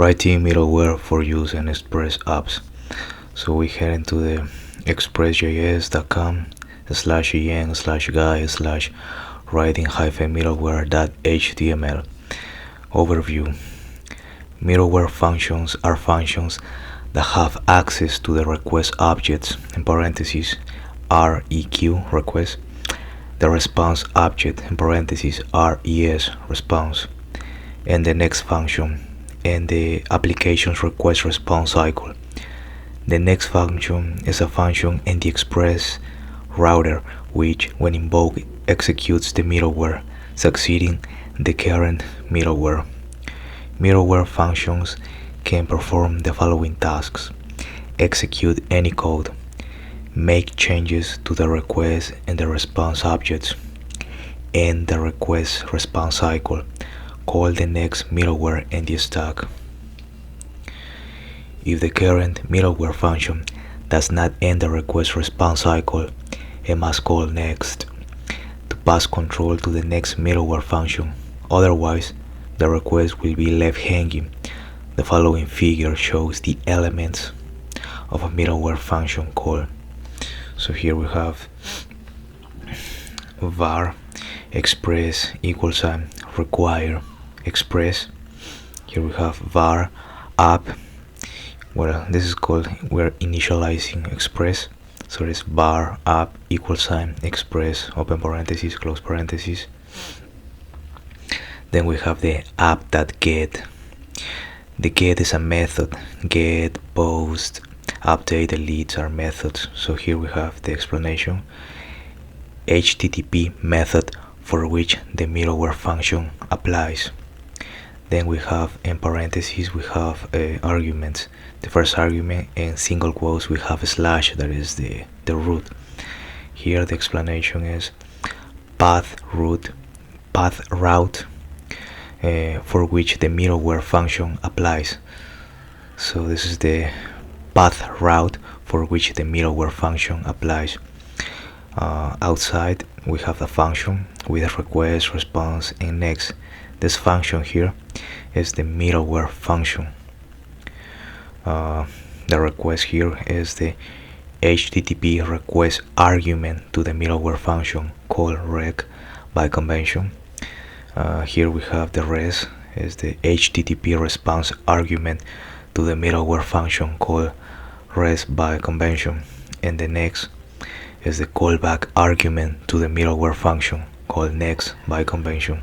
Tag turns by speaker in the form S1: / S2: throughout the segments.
S1: writing middleware for use in Express apps. So we head into the express.js.com/en/guy/writing-middleware.html. Overview. Middleware functions are functions that have access to the request objects, in parentheses REQ request, the response object, in parentheses RES response, and the next function, and the application's request response cycle. The next function is a function in the Express router which, when invoked, executes the middleware, succeeding the current middleware. Middleware functions can perform the following tasks: execute any code, make changes to the request and the response objects, end the request response cycle, call the next middleware in the stack. If the current middleware function does not end the request response cycle, it must call next to pass control to the next middleware function. Otherwise, the request will be left hanging. The following figure shows the elements of a middleware function call. So here we have var express = require express. Here we have var app. Well, this is called, we're initializing express. So it's var app = express open parentheses close parentheses. Then we have the app.get. The get is a method. Get, post, update, delete are methods. So here we have the explanation. HTTP method for which the middleware function applies. Then we have, in parentheses, we have arguments. The first argument, in single quotes, we have slash, that is the root. Here the explanation is path route for which the middleware function applies. So this is the path route for which the middleware function applies. Outside we have the function with request, response, and next. This function here is the middleware function. The request here is the HTTP request argument to the middleware function called rec by convention. Here we have the res is the HTTP response argument to the middleware function called res by convention, and the next is the callback argument to the middleware function called next by convention.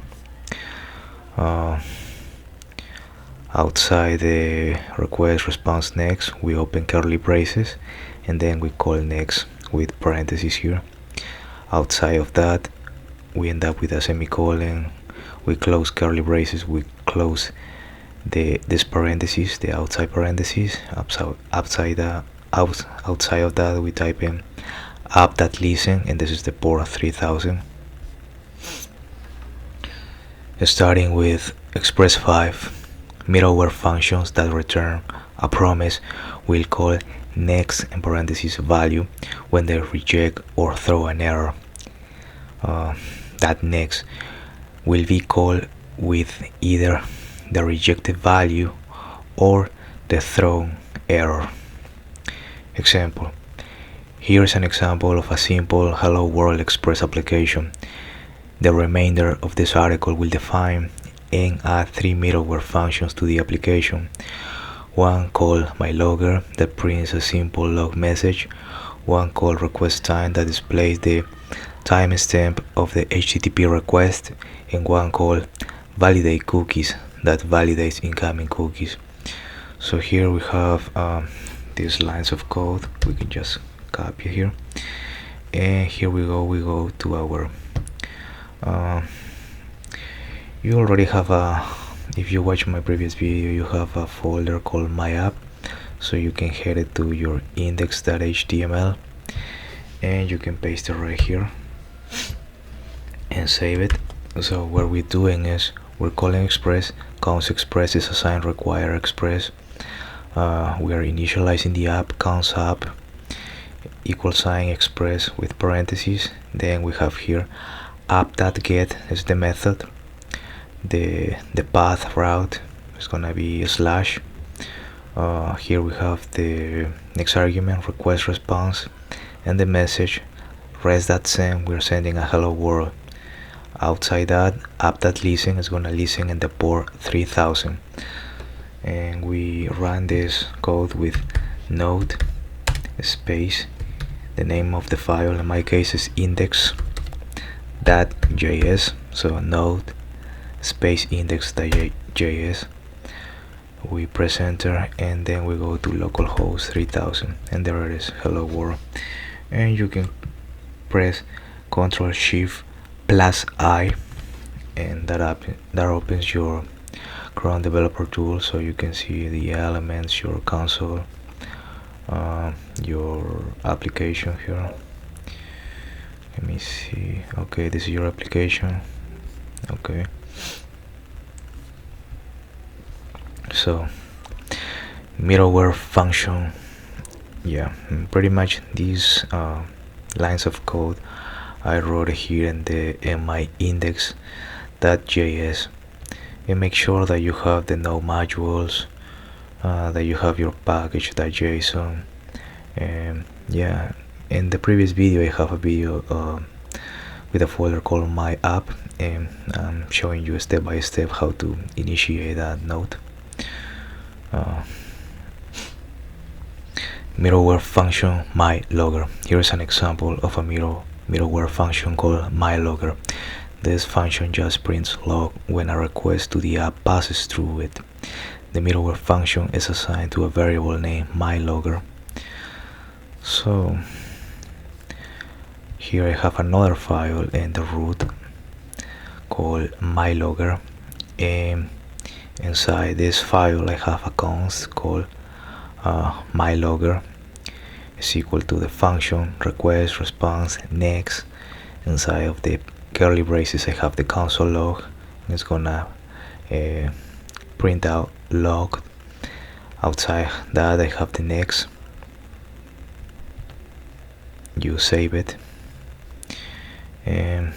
S1: Outside the request response next, we open curly braces and then we call next with parentheses here. Outside of that, we end up with a semicolon. We close curly braces, we close this parentheses, the outside parentheses. Outside of that, we type in app.listen, and this is the port 3000. Starting with Express 5, middleware functions that return a promise will call next in parentheses value when they reject or throw an error. That next will be called with either the rejected value or the thrown error. Example. Here is an example of a simple Hello World Express application. The remainder of this article will define and add 3 middleware functions to the application. One called myLogger that prints a simple log message, one called requestTime that displays the timestamp of the HTTP request, and one called validateCookies that validates incoming cookies. So here we have these lines of code. We can just copy here, and here we go to our you already have if you watch my previous video, you have a folder called my app, so you can head it to your index.html and you can paste it right here and save it. So what we're doing is we're calling express, const express is assigned require express. We are initializing the app, const app =express with parentheses. Then we have here app.get is the method, the path route it's gonna be a slash. Here we have the next argument, request response, and the message res.send. We're sending a hello world. Outside that, app.listen is gonna listen in the port 3000, and we run this code with node space, the name of the file in my case is index.js, so node space index.js. We press enter, and then we go to localhost 3000, and there it is, hello world. And you can press Ctrl Shift plus I, and that opens your Chrome developer tool, so you can see the elements, your console, your application here. Let me see. Okay, this is your application. Okay, so middleware function, yeah, pretty much these lines of code I wrote here in my index.js, and make sure that you have the node modules, that you have your package.json. And yeah, in the previous video I have a video with a folder called my app, and I'm showing you step by step how to initiate that node. Middleware function myLogger. Here's an example of a middleware function called myLogger. This function just prints log when a request to the app passes through it. The middleware function is assigned to a variable named myLogger. So here I have another file in the root called myLogger, and inside this file I have a const called myLogger is equal to the function request response next. Inside of the curly braces I have the console log, and it's gonna print out log. Outside that I have the next. You save it, and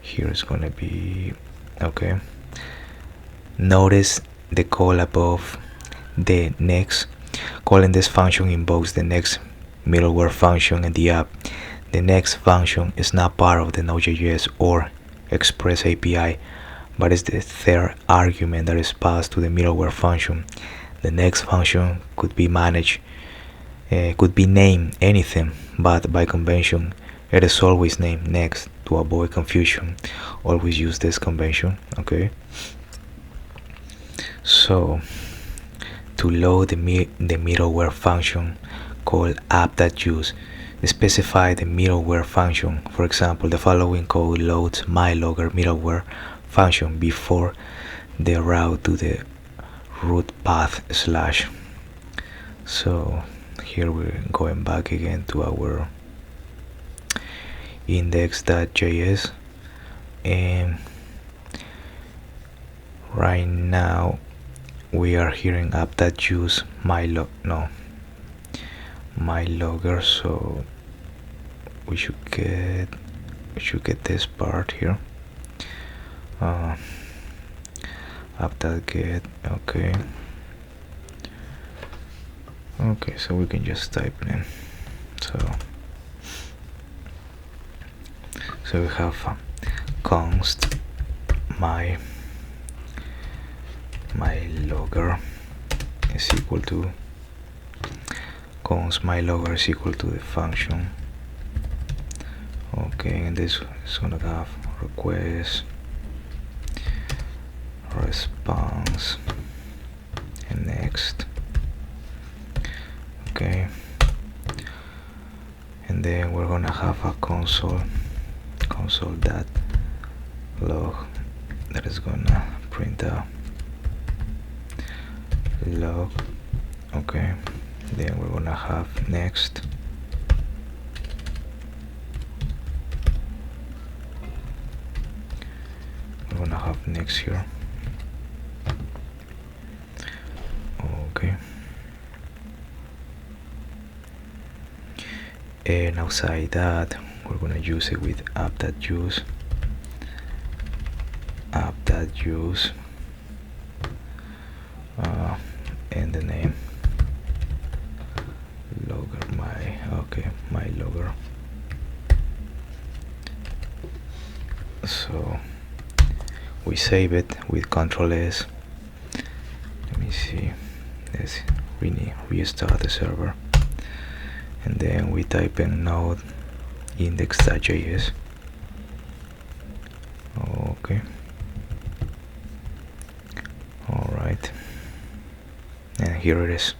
S1: here it's gonna be okay. Notice the call above the next. Calling this function invokes the next middleware function in the app. The next function is not part of the Node.js or Express API, but is the third argument that is passed to the middleware function. The next function could be managed, could be named anything, but by convention it is always named next. To avoid confusion, always use this convention. Okay, so to load the middleware function called app.use, specify the middleware function. For example, the following code loads myLogger middleware function before the route to the root path slash. So here we're going back again to our index.js, and right now we are here in app.use myLogger, so we should get this part here, app.get. Okay, so we can just type it in. So we have const myLogger is equal to const myLogger is equal to the function. Okay, and this is gonna have request response and next. Okay, and then we're gonna have a console.log that is gonna print out log. Okay, then we're gonna have next. We're gonna have next here. Okay, and outside that we're gonna use it with app.use and the name logger my logger. So we save it with Control S. Let me see. Let's restart the server, and then we type in node index.js. Okay. All right. And here it is.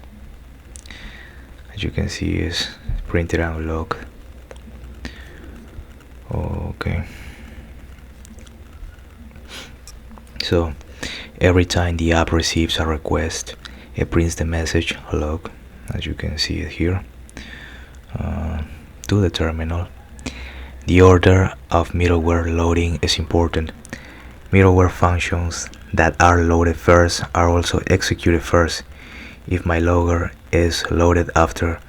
S1: As you can see, is printed and logged. Okay. So every time the app receives a request, it prints the message log, as you can see it here, to the terminal. The order of middleware loading is important. Middleware functions that are loaded first are also executed first. If my logger is loaded after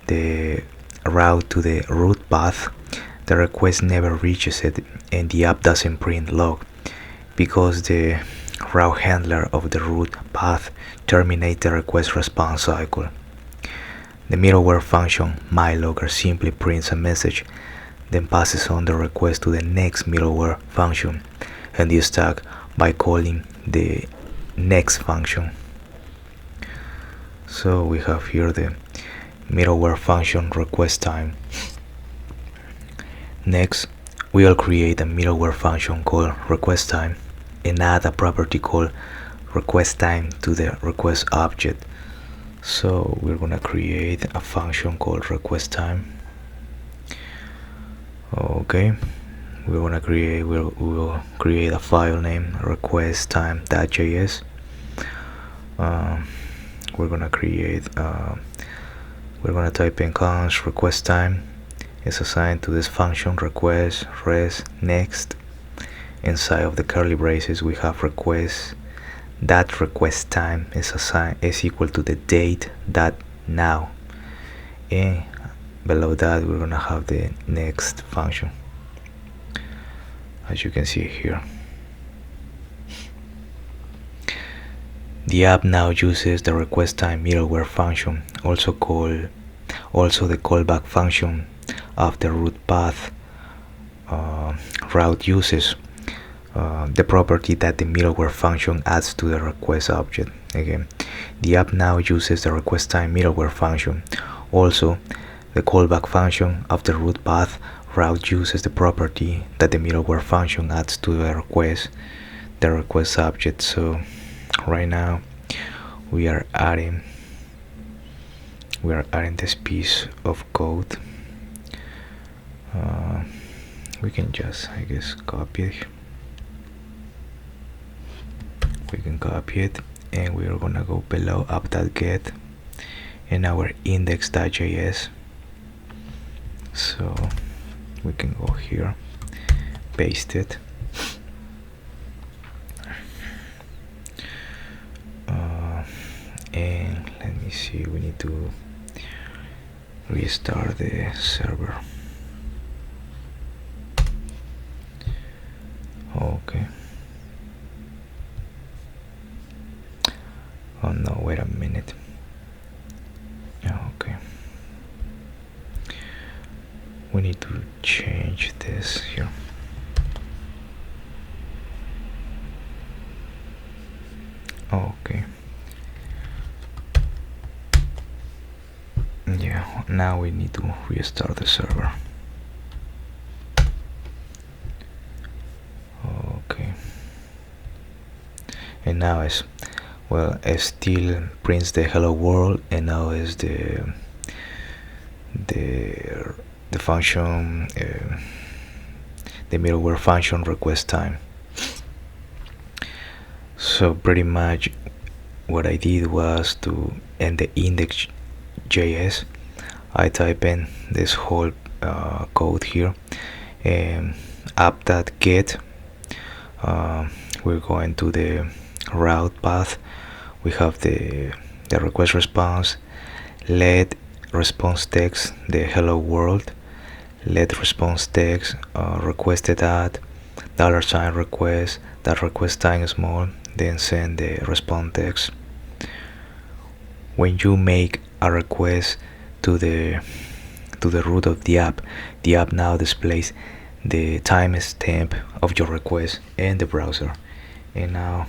S1: the route to the root path, the request never reaches it and the app doesn't print log, because the route handler of the root path terminates the request response cycle. The middleware function myLogger simply prints a message, then passes on the request to the next middleware function and the stack by calling the next function. So we have here the middleware function request time. Next, we'll create a middleware function called request time and add a property called request time to the request object. So we're gonna create a function called request time. Okay, we'll create a file name request time.js. We're gonna type in const request time is assigned to this function request res next. Inside of the curly braces we have request. That request time is equal to the date that now, and below that we're gonna have the next function, as you can see here. The app now uses the request time middleware function, also the callback function of the root path. Route uses the property that the middleware function adds to the request object. Again, the app now uses the request time middleware function, also the callback function of the root path. Route uses the property that the middleware function adds to the request object. So right now we are adding this piece of code. We can just, I guess, copy it. We can copy it, and we're gonna go below app.get in our index.js. So we can go here, paste it, and let me see, we need to restart the server. Okay. Oh no, wait a minute. Okay. We need to change this here. Okay. Yeah, now we need to restart the server. Okay. And now it still prints the hello world, and now is the function, the middleware function request time. So pretty much what I did was to end the index.js. I type in this whole code here, and app.get, we're going to the route path. We have the request response, let response text the hello world, let response text requested at $request, that request time is small, then send the response text. when you make a request to the root of the app now displays the timestamp of your request in the browser. And now